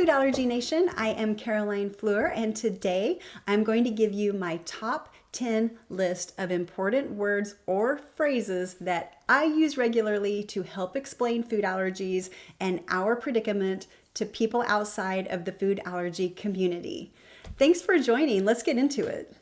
Food Allergy Nation, I am Caroline Fleur, and today I'm going to give you my top 10 list of important words or phrases that I use regularly to help explain food allergies and our predicament to people outside of the food allergy community. Thanks for joining. Let's get into it.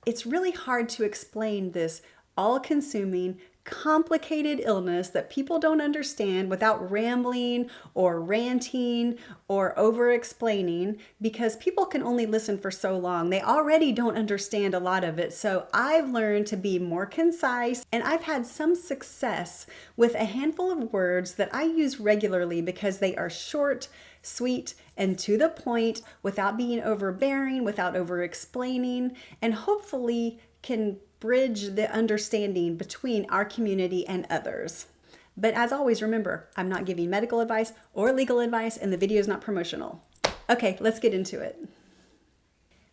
It's really hard to explain this all-consuming, complicated illness that people don't understand without rambling or ranting or over-explaining, because people can only listen for so long. They already don't understand a lot of it. So I've learned to be more concise, and I've had some success with a handful of words that I use regularly because they are short, sweet, and to the point without being overbearing, without over-explaining, and hopefully can bridge the understanding between our community and others. But as always, remember, I'm not giving medical advice or legal advice, and the video is not promotional. Okay, let's get into it.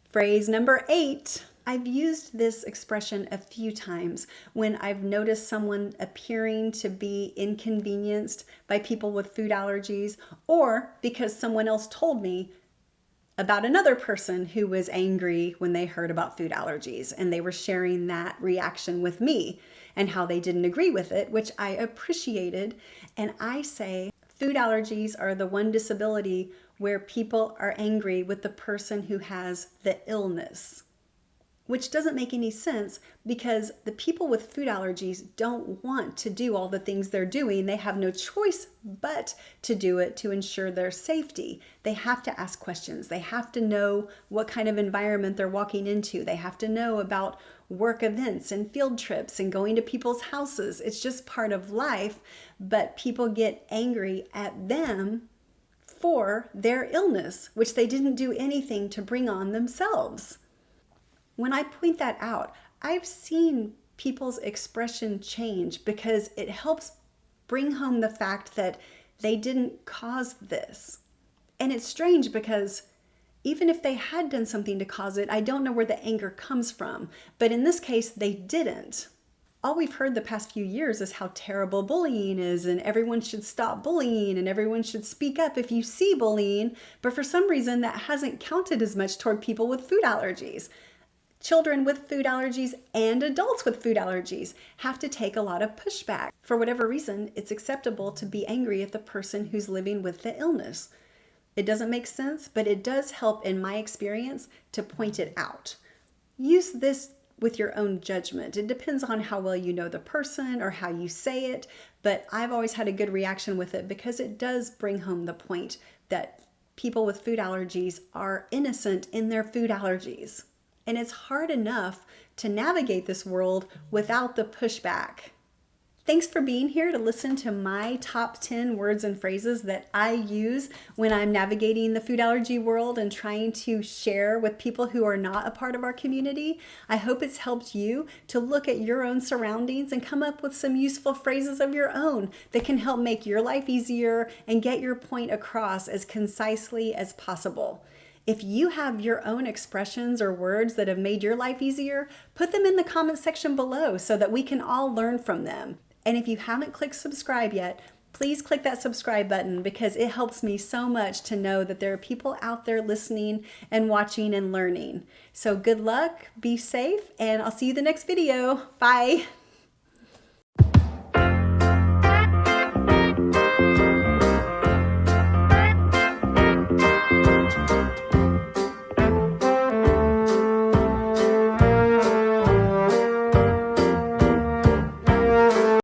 Phrase number 8. I've used this expression a few times when I've noticed someone appearing to be inconvenienced by people with food allergies, or because someone else told me about another person who was angry when they heard about food allergies, and they were sharing that reaction with me and how they didn't agree with it, which I appreciated. And I say food allergies are the one disability where people are angry with the person who has the illness, which doesn't make any sense because the people with food allergies don't want to do all the things they're doing. They have no choice but to do it to ensure their safety. They have to ask questions. They have to know what kind of environment they're walking into. They have to know about work events and field trips and going to people's houses. It's just part of life, but people get angry at them for their illness, which they didn't do anything to bring on themselves. When I point that out, I've seen people's expression change because it helps bring home the fact that they didn't cause this. And it's strange because even if they had done something to cause it, I don't know where the anger comes from. But in this case, they didn't. All we've heard the past few years is how terrible bullying is, and everyone should stop bullying, and everyone should speak up if you see bullying. But for some reason, that hasn't counted as much toward people with food allergies. Children with food allergies and adults with food allergies have to take a lot of pushback. For whatever reason, it's acceptable to be angry at the person who's living with the illness. It doesn't make sense, but it does help in my experience to point it out. Use this with your own judgment. It depends on how well you know the person or how you say it, but I've always had a good reaction with it because it does bring home the point that people with food allergies are innocent in their food allergies. And it's hard enough to navigate this world without the pushback. Thanks for being here to listen to my top 10 words and phrases that I use when I'm navigating the food allergy world and trying to share with people who are not a part of our community. I hope it's helped you to look at your own surroundings and come up with some useful phrases of your own that can help make your life easier and get your point across as concisely as possible. If you have your own expressions or words that have made your life easier, put them in the comment section below so that we can all learn from them. And if you haven't clicked subscribe yet, please click that subscribe button because it helps me so much to know that there are people out there listening and watching and learning. So good luck, be safe, and I'll see you in the next video. Bye.